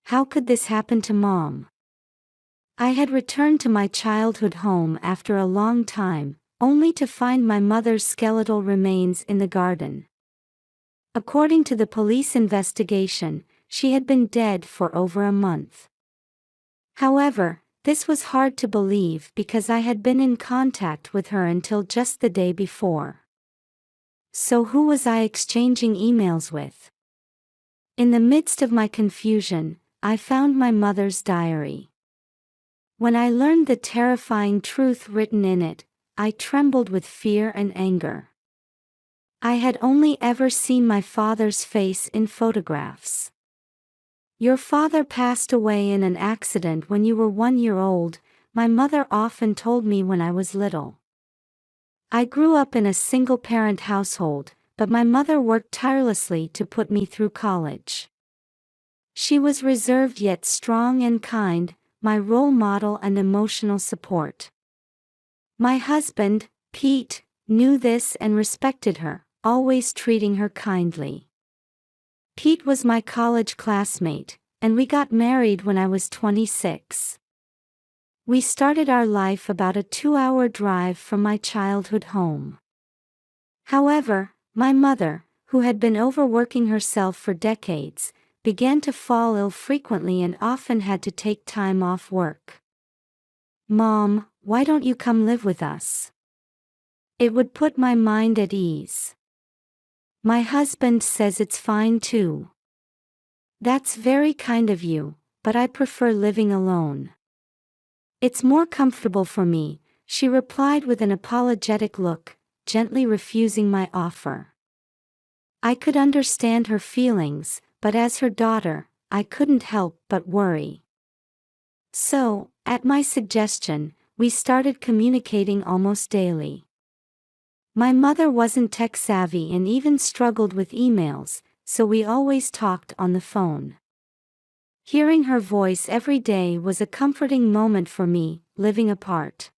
How could this happen to Mom? I had returned to my childhood home after a long time, only to find my mother's skeletal remains in the garden. According to the police investigation, she had been dead for over a month. However, this was hard to believe because I had been in contact with her until just the day before. So who was I exchanging emails with? In the midst of my confusion, I found my mother's diary. When I learned the terrifying truth written in it, I trembled with fear and anger. I had only ever seen my father's face in photographs. "Your father passed away in an accident when you were 1 year old," my mother often told me when I was little. I grew up in a single-parent household, but my mother worked tirelessly to put me through college. She was reserved yet strong and kind, my role model and emotional support. My husband, Pete, knew this and respected her, always treating her kindly. Pete was my college classmate, and we got married when I was 26. We started our life about a 2-hour drive from my childhood home. However, my mother, who had been overworking herself for decades, began to fall ill frequently and often had to take time off work. "Mom, why don't you come live with us? It would put my mind at ease." "My husband says it's fine too." "That's very kind of you, but I prefer living alone." "It's more comfortable for me," she replied with an apologetic look, gently refusing my offer. I could understand her feelings, but as her daughter, I couldn't help but worry. So, at my suggestion, we started communicating almost daily. My mother wasn't tech-savvy and even struggled with emails, so we always talked on the phone. Hearing her voice every day was a comforting moment for me, living apart.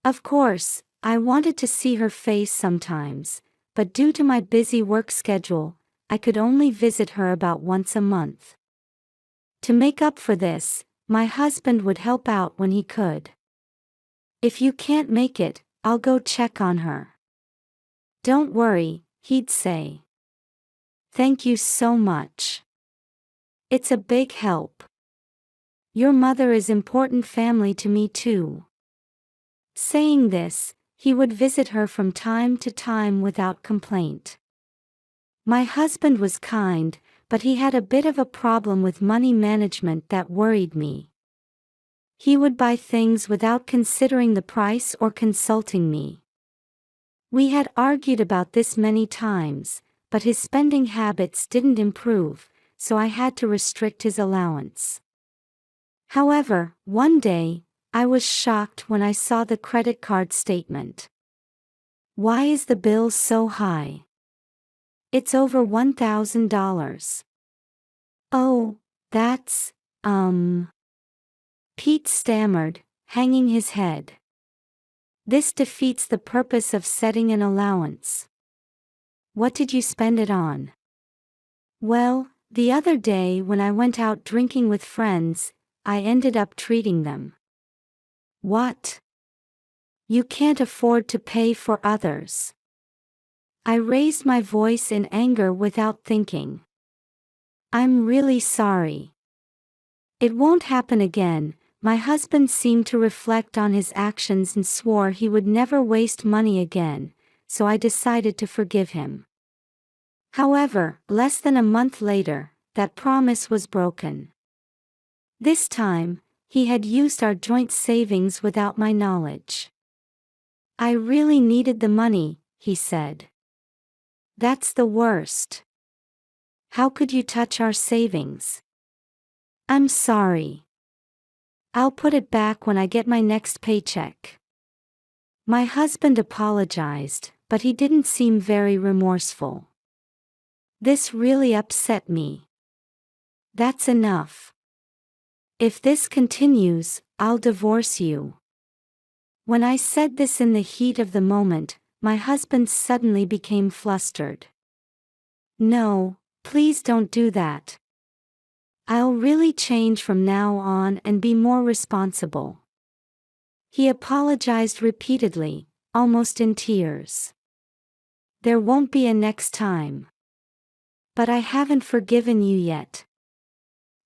Of course, I wanted to see her face sometimes, but due to my busy work schedule, I could only visit her about once a month. To make up for this, my husband would help out when he could. "If you can't make it, I'll go check on her." "Don't worry," he'd say. "Thank you so much. It's a big help. Your mother is important family to me too." Saying this, he would visit her from time to time without complaint. My husband was kind, but he had a bit of a problem with money management that worried me. He would buy things without considering the price or consulting me. We had argued about this many times, but his spending habits didn't improve, so I had to restrict his allowance. However, one day, I was shocked when I saw the credit card statement. "Why is the bill so high? It's over $1,000. "Oh, that's, Pete stammered, hanging his head. "This defeats the purpose of setting an allowance." "What did you spend it on?" "Well, the other day when I went out drinking with friends, I ended up treating them." "What? You can't afford to pay for others." I raised my voice in anger without thinking. "I'm really sorry. It won't happen again." My husband seemed to reflect on his actions and swore he would never waste money again, so I decided to forgive him. However, less than a month later, that promise was broken. This time, he had used our joint savings without my knowledge. "I really needed the money," he said. "That's the worst. How could you touch our savings?" "I'm sorry. I'll put it back when I get my next paycheck." My husband apologized, but he didn't seem very remorseful. This really upset me. "That's enough. If this continues, I'll divorce you." When I said this in the heat of the moment, my husband suddenly became flustered. "No, please don't do that. I'll really change from now on and be more responsible. He apologized repeatedly, almost in tears. There won't be a next time. But I haven't forgiven you yet.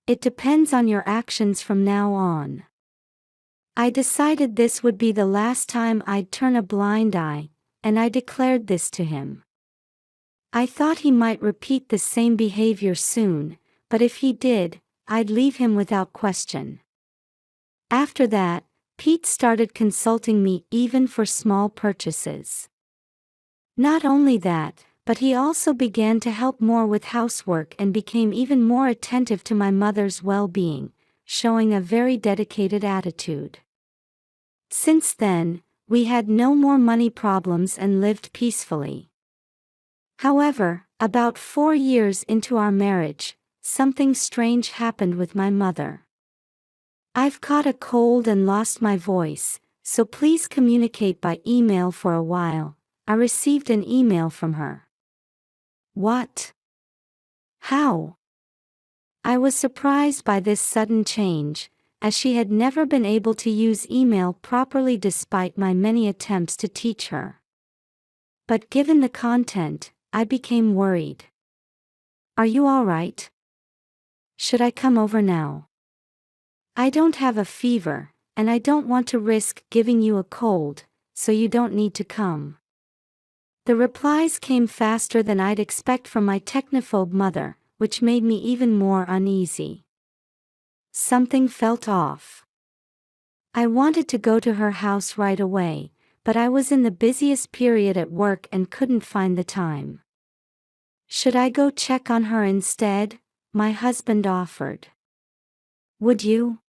It depends on your actions from now on. I decided this would be the last time I'd turn a blind eye, and I declared this to him. I thought he might repeat the same behavior soon, but if he did, I'd leave him without question. After that, Pete started consulting me even for small purchases. Not only that, but he also began to help more with housework and became even more attentive to my mother's well-being, showing a very dedicated attitude. Since then, we had no more money problems and lived peacefully. However, about 4 years into our marriage, something strange happened with my mother. I've caught a cold and lost my voice, so please communicate by email for a while. I received an email from her. What? How? I was surprised by this sudden change, as she had never been able to use email properly despite my many attempts to teach her. But given the content, I became worried. Are you all right? Should I come over now? I don't have a fever, and I don't want to risk giving you a cold, so you don't need to come. The replies came faster than I'd expect from my technophobe mother, which made me even more uneasy. Something felt off. I wanted to go to her house right away, but I was in the busiest period at work and couldn't find the time. Should I go check on her instead? My husband offered. Would you?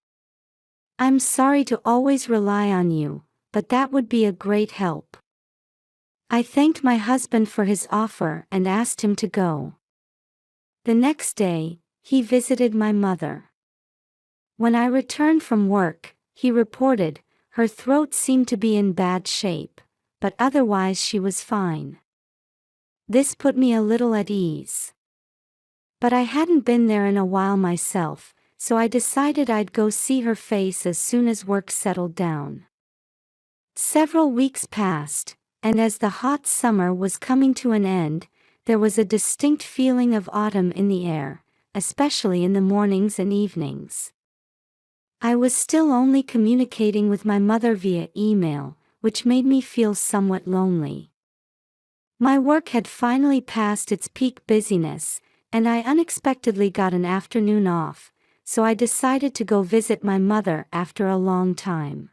I'm sorry to always rely on you, but that would be a great help. I thanked my husband for his offer and asked him to go. The next day, he visited my mother. When I returned from work, he reported, her throat seemed to be in bad shape, but otherwise she was fine. This put me a little at ease. But I hadn't been there in a while myself, so I decided I'd go see her face as soon as work settled down. Several weeks passed, and as the hot summer was coming to an end, there was a distinct feeling of autumn in the air, especially in the mornings and evenings. I was still only communicating with my mother via email, which made me feel somewhat lonely. My work had finally passed its peak busyness, and I unexpectedly got an afternoon off, so I decided to go visit my mother after a long time.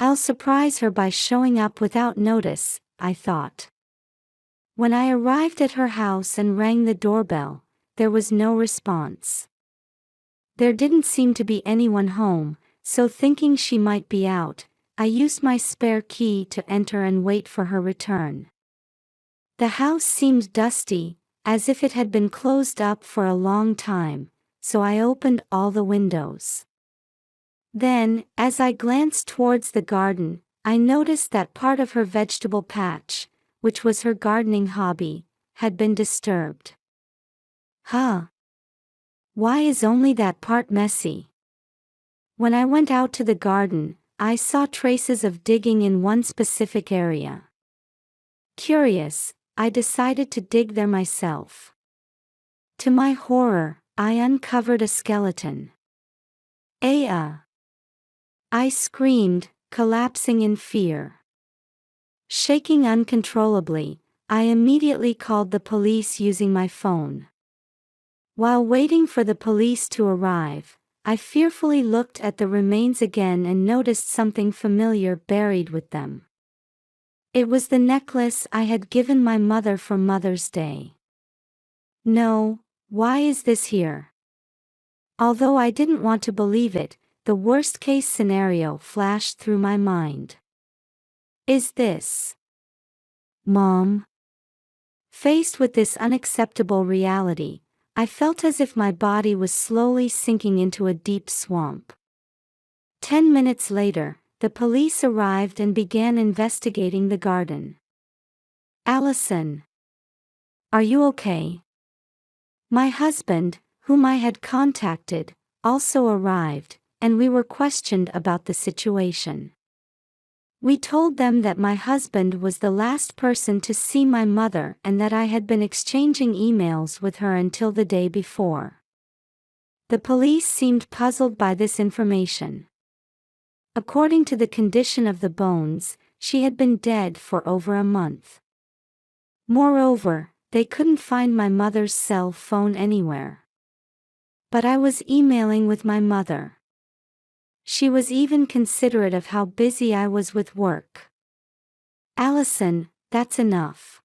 I'll surprise her by showing up without notice, I thought. When I arrived at her house and rang the doorbell, there was no response. There didn't seem to be anyone home, so thinking she might be out, I used my spare key to enter and wait for her return. The house seemed dusty, as if it had been closed up for a long time, so I opened all the windows. Then, as I glanced towards the garden, I noticed that part of her vegetable patch, which was her gardening hobby, had been disturbed. Huh? Why is only that part messy? When I went out to the garden, I saw traces of digging in one specific area. Curious, I decided to dig there myself. To my horror, I uncovered a skeleton. I screamed, collapsing in fear. Shaking uncontrollably, I immediately called the police using my phone. While waiting for the police to arrive, I fearfully looked at the remains again and noticed something familiar buried with them. It was the necklace I had given my mother for Mother's Day. No, why is this here? Although I didn't want to believe it, the worst-case scenario flashed through my mind. Is this Mom? Faced with this unacceptable reality, I felt as if my body was slowly sinking into a deep swamp. 10 minutes later, the police arrived and began investigating the garden. Allison. Are you okay? My husband, whom I had contacted, also arrived, and we were questioned about the situation. We told them that my husband was the last person to see my mother and that I had been exchanging emails with her until the day before. The police seemed puzzled by this information. According to the condition of the bones, she had been dead for over a month. Moreover, they couldn't find my mother's cell phone anywhere. But I was emailing with my mother. She was even considerate of how busy I was with work. Allison, that's enough.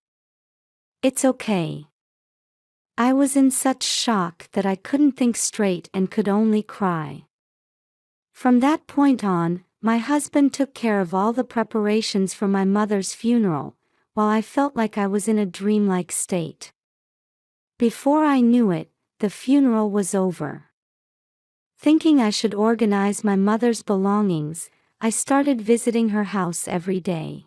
It's okay. I was in such shock that I couldn't think straight and could only cry. From that point on, my husband took care of all the preparations for my mother's funeral, while I felt like I was in a dreamlike state. Before I knew it, the funeral was over. Thinking I should organize my mother's belongings, I started visiting her house every day.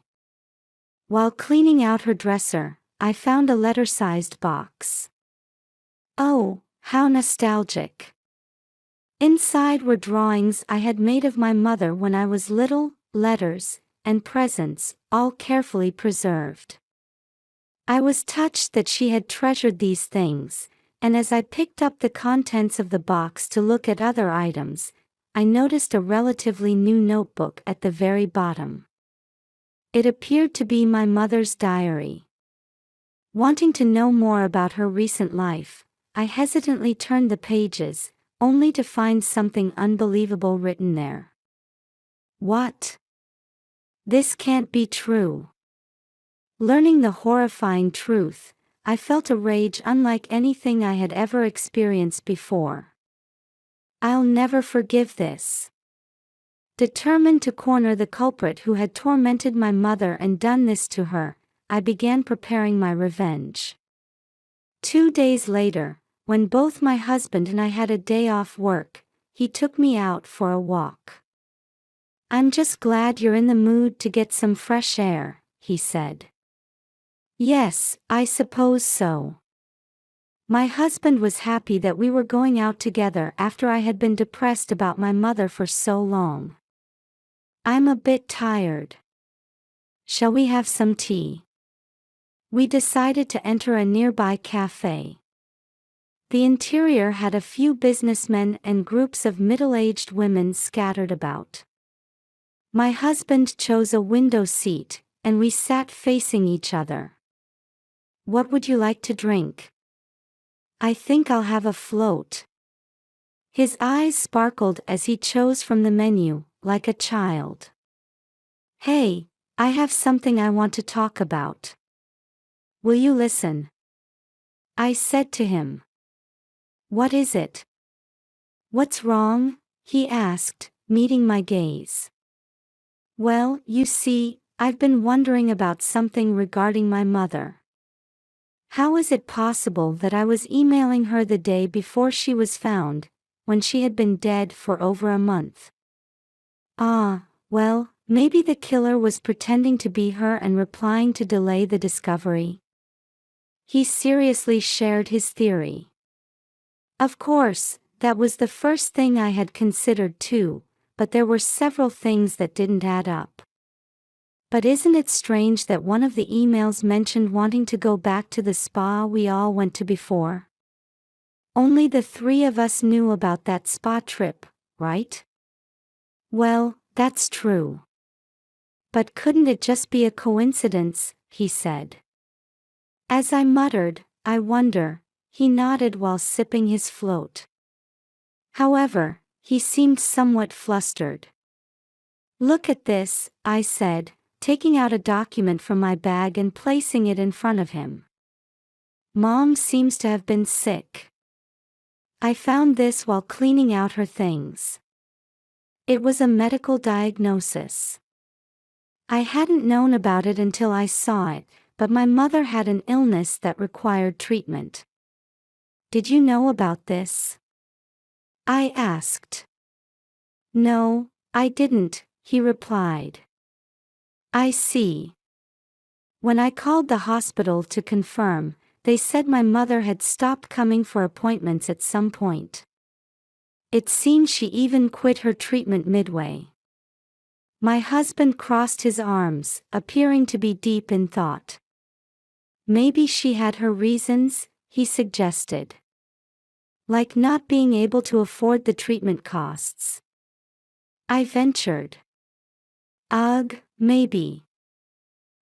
While cleaning out her dresser, I found a letter-sized box. Oh, how nostalgic! Inside were drawings I had made of my mother when I was little, letters, and presents, all carefully preserved. I was touched that she had treasured these things, and as I picked up the contents of the box to look at other items, I noticed a relatively new notebook at the very bottom. It appeared to be my mother's diary. Wanting to know more about her recent life, I hesitantly turned the pages, only to find something unbelievable written there. What? This can't be true. Learning the horrifying truth, I felt a rage unlike anything I had ever experienced before. I'll never forgive this. Determined to corner the culprit who had tormented my mother and done this to her, I began preparing my revenge. 2 days later, when both my husband and I had a day off work, he took me out for a walk. "I'm just glad you're in the mood to get some fresh air," he said. Yes, I suppose so. My husband was happy that we were going out together after I had been depressed about my mother for so long. "I'm a bit tired. Shall we have some tea?" We decided to enter a nearby cafe. The interior had a few businessmen and groups of middle-aged women scattered about. My husband chose a window seat, and we sat facing each other. "What would you like to drink?" "I think I'll have a float." His eyes sparkled as he chose from the menu, like a child. "Hey, I have something I want to talk about. Will you listen?" I said to him. "What is it?" "What's wrong?" he asked, meeting my gaze. "Well, you see, I've been wondering about something regarding my mother. How is it possible that I was emailing her the day before she was found, when she had been dead for over a month? Well, maybe the killer was pretending to be her and replying to delay the discovery." He seriously shared his theory. Of course, that was the first thing I had considered too, but there were several things that didn't add up. "But isn't it strange that one of the emails mentioned wanting to go back to the spa we all went to before? Only the three of us knew about that spa trip, right?" "Well, that's true. But couldn't it just be a coincidence?" he said. As I muttered, "I wonder," he nodded while sipping his float. However, he seemed somewhat flustered. "Look at this," I said, taking out a document from my bag and placing it in front of him. "Mom seems to have been sick. I found this while cleaning out her things." It was a medical diagnosis. I hadn't known about it until I saw it, but my mother had an illness that required treatment. "Did you know about this?" I asked. "No, I didn't," he replied. "I see." When I called the hospital to confirm, they said my mother had stopped coming for appointments at some point. It seemed she even quit her treatment midway. My husband crossed his arms, appearing to be deep in thought. Maybe she had her reasons, he suggested. Like not being able to afford the treatment costs. I ventured. Ugh, maybe.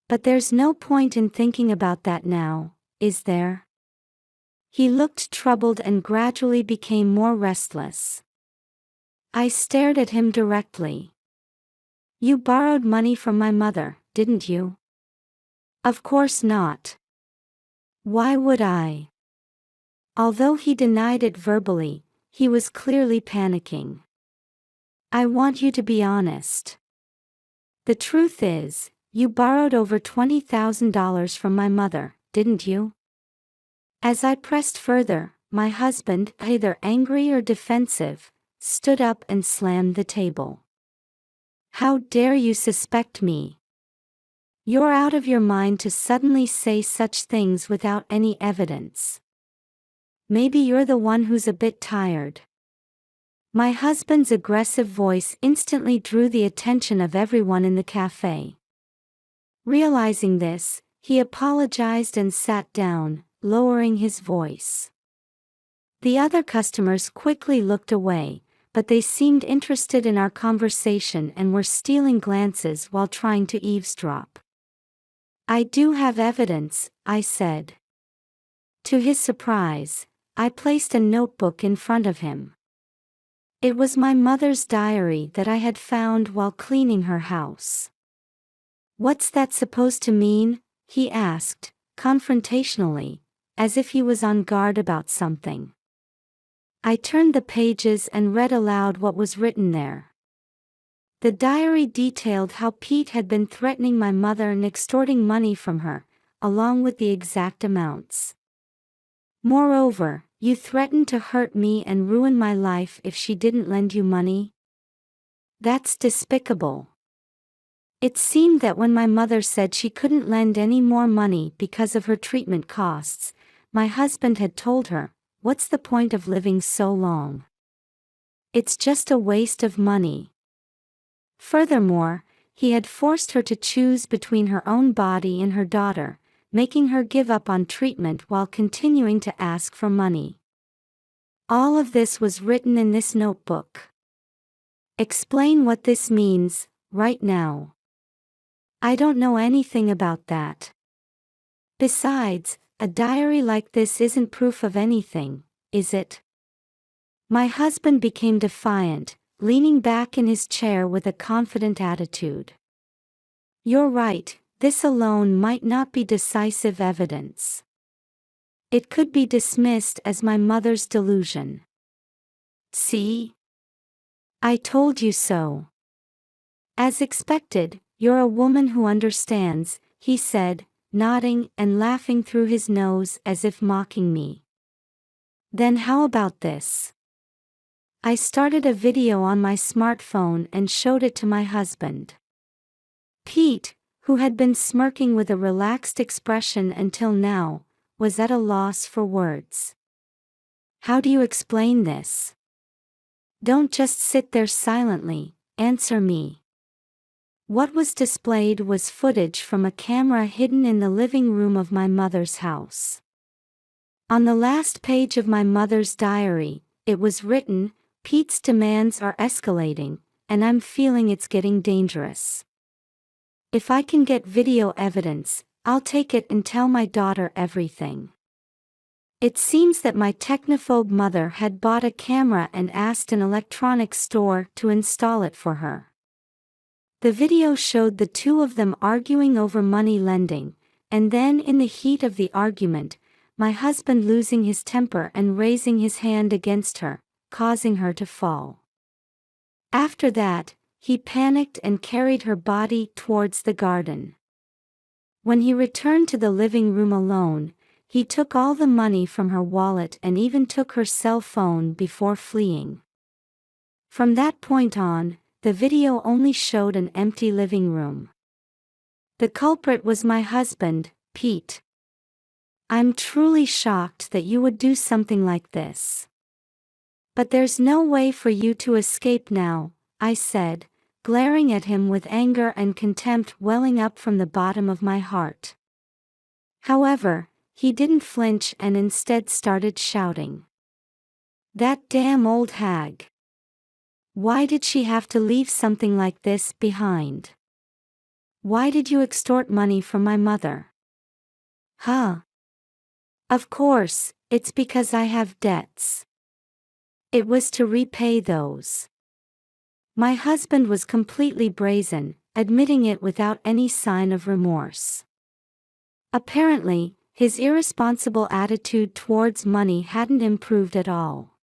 But there's no point in thinking about that now, is there? He looked troubled and gradually became more restless. I stared at him directly. You borrowed money from my mother, didn't you? Of course not. Why would I? Although he denied it verbally, he was clearly panicking. I want you to be honest. The truth is, you borrowed over $20,000 from my mother, didn't you? As I pressed further, my husband, either angry or defensive, stood up and slammed the table. How dare you suspect me? You're out of your mind to suddenly say such things without any evidence. Maybe you're the one who's a bit tired. My husband's aggressive voice instantly drew the attention of everyone in the cafe. Realizing this, he apologized and sat down, lowering his voice. The other customers quickly looked away, but they seemed interested in our conversation and were stealing glances while trying to eavesdrop. I do have evidence, I said. To his surprise, I placed a notebook in front of him. It was my mother's diary that I had found while cleaning her house. What's that supposed to mean? He asked, confrontationally, as if he was on guard about something. I turned the pages and read aloud what was written there. The diary detailed how Pete had been threatening my mother and extorting money from her, along with the exact amounts. Moreover, you threatened to hurt me and ruin my life if she didn't lend you money? That's despicable. It seemed that when my mother said she couldn't lend any more money because of her treatment costs, my husband had told her, "What's the point of living so long? It's just a waste of money." Furthermore, he had forced her to choose between her own body and her daughter, making her give up on treatment while continuing to ask for money. All of this was written in this notebook. Explain what this means, right now. I don't know anything about that. Besides, a diary like this isn't proof of anything, is it? My husband became defiant, leaning back in his chair with a confident attitude. You're right, this alone might not be decisive evidence. It could be dismissed as my mother's delusion. See? I told you so. As expected, you're a woman who understands, he said, nodding and laughing through his nose as if mocking me. Then how about this? I started a video on my smartphone and showed it to my husband. Pete, who had been smirking with a relaxed expression until now, was at a loss for words. How do you explain this? Don't just sit there silently, answer me. What was displayed was footage from a camera hidden in the living room of my mother's house. On the last page of my mother's diary, it was written, "Pete's demands are escalating, and I'm feeling it's getting dangerous. If I can get video evidence, I'll take it and tell my daughter everything." It seems that my technophobe mother had bought a camera and asked an electronics store to install it for her. The video showed the two of them arguing over money lending, and then in the heat of the argument, my husband losing his temper and raising his hand against her, causing her to fall. After that, he panicked and carried her body towards the garden. When he returned to the living room alone, he took all the money from her wallet and even took her cell phone before fleeing. From that point on, the video only showed an empty living room. The culprit was my husband, Pete. I'm truly shocked that you would do something like this. But there's no way for you to escape now, I said, glaring at him with anger and contempt welling up from the bottom of my heart. However, he didn't flinch and instead started shouting. That damn old hag. Why did she have to leave something like this behind? Why did you extort money from my mother? Huh? Of course, it's because I have debts. It was to repay those. My husband was completely brazen, admitting it without any sign of remorse. Apparently, his irresponsible attitude towards money hadn't improved at all.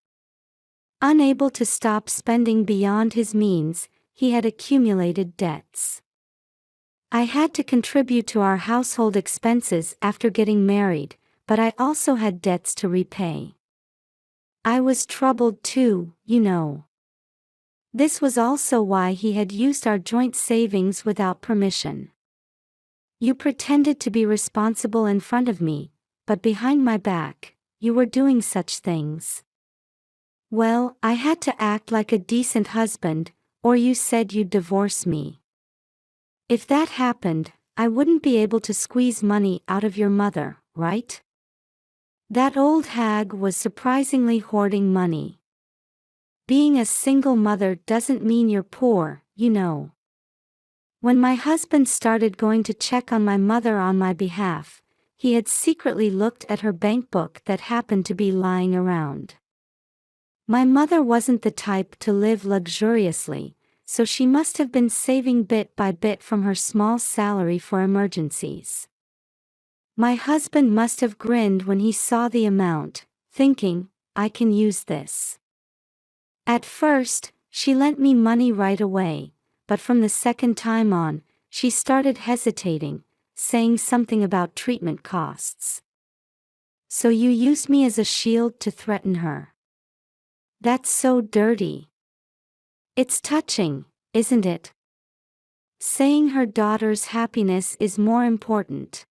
Unable to stop spending beyond his means, he had accumulated debts. I had to contribute to our household expenses after getting married, but I also had debts to repay. I was troubled too, you know. This was also why he had used our joint savings without permission. You pretended to be responsible in front of me, but behind my back, you were doing such things. Well, I had to act like a decent husband, or you said you'd divorce me. If that happened, I wouldn't be able to squeeze money out of your mother, right? That old hag was surprisingly hoarding money. Being a single mother doesn't mean you're poor, you know. When my husband started going to check on my mother on my behalf, he had secretly looked at her bank book that happened to be lying around. My mother wasn't the type to live luxuriously, so she must have been saving bit by bit from her small salary for emergencies. My husband must have grinned when he saw the amount, thinking, I can use this. At first, she lent me money right away, but from the second time on, she started hesitating, saying something about treatment costs. So you used me as a shield to threaten her. That's so dirty. It's touching, isn't it? Saying her daughter's happiness is more important.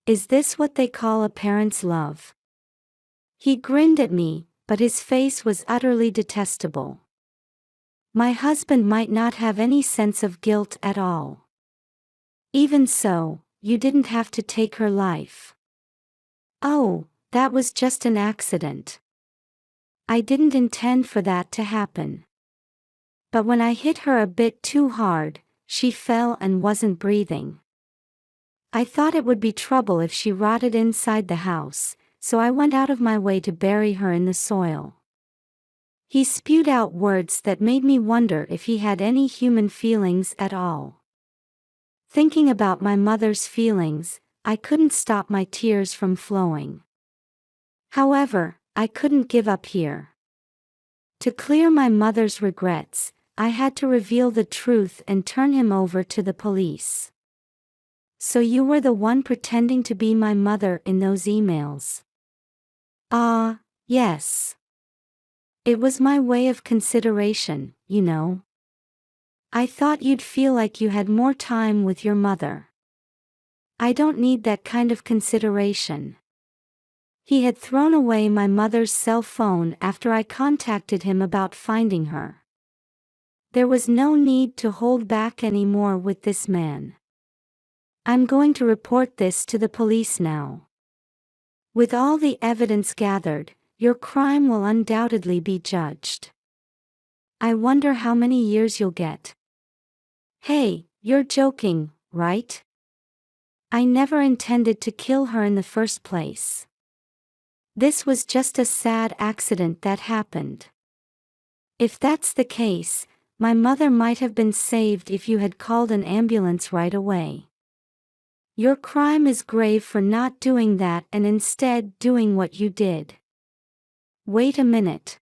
Is this what they call a parent's love? He grinned at me, but his face was utterly detestable. My husband might not have any sense of guilt at all. Even so, you didn't have to take her life. Oh, that was just an accident. I didn't intend for that to happen. But when I hit her a bit too hard, she fell and wasn't breathing. I thought it would be trouble if she rotted inside the house, so I went out of my way to bury her in the soil. He spewed out words that made me wonder if he had any human feelings at all. Thinking about my mother's feelings, I couldn't stop my tears from flowing. However, I couldn't give up here. To clear my mother's regrets, I had to reveal the truth and turn him over to the police. So you were the one pretending to be my mother in those emails? Ah, yes. It was my way of consideration, you know. I thought you'd feel like you had more time with your mother. I don't need that kind of consideration. He had thrown away my mother's cell phone after I contacted him about finding her. There was no need to hold back anymore with this man. I'm going to report this to the police now. With all the evidence gathered, your crime will undoubtedly be judged. I wonder how many years you'll get. Hey, you're joking, right? I never intended to kill her in the first place. This was just a sad accident that happened. If that's the case, my mother might have been saved if you had called an ambulance right away. Your crime is grave for not doing that and instead doing what you did. Wait a minute.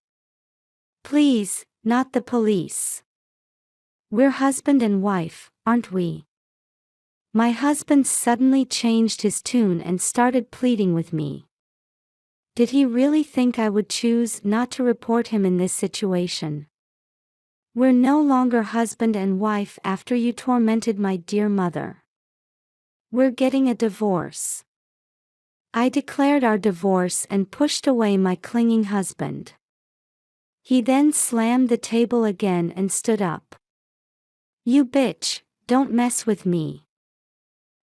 Please, not the police. We're husband and wife, aren't we? My husband suddenly changed his tune and started pleading with me. Did he really think I would choose not to report him in this situation? We're no longer husband and wife after you tormented my dear mother. We're getting a divorce. I declared our divorce and pushed away my clinging husband. He then slammed the table again and stood up. "You bitch, don't mess with me."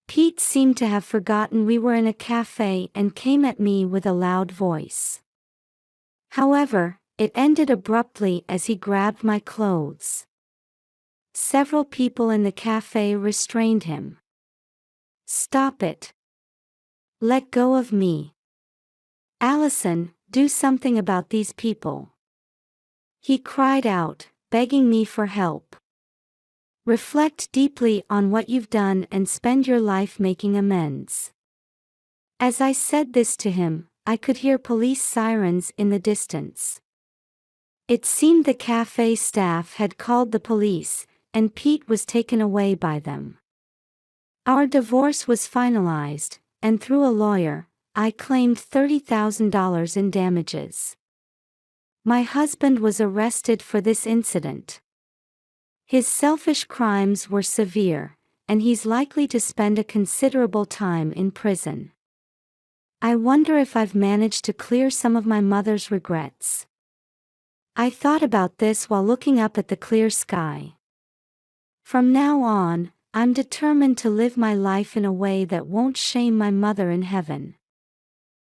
Pete seemed to have forgotten we were in a cafe and came at me with a loud voice. However, it ended abruptly as he grabbed my clothes. Several people in the cafe restrained him. "Stop it. Let go of me. Allison, do something about these people," he cried out, begging me for help. "Reflect deeply on what you've done and spend your life making amends." As I said this to him, I could hear police sirens in the distance. It seemed the cafe staff had called the police, and Pete was taken away by them. Our divorce was finalized, and through a lawyer, I claimed $30,000 in damages. My husband was arrested for this incident. His selfish crimes were severe, and he's likely to spend a considerable time in prison. I wonder if I've managed to clear some of my mother's regrets. I thought about this while looking up at the clear sky. From now on, I'm determined to live my life in a way that won't shame my mother in heaven.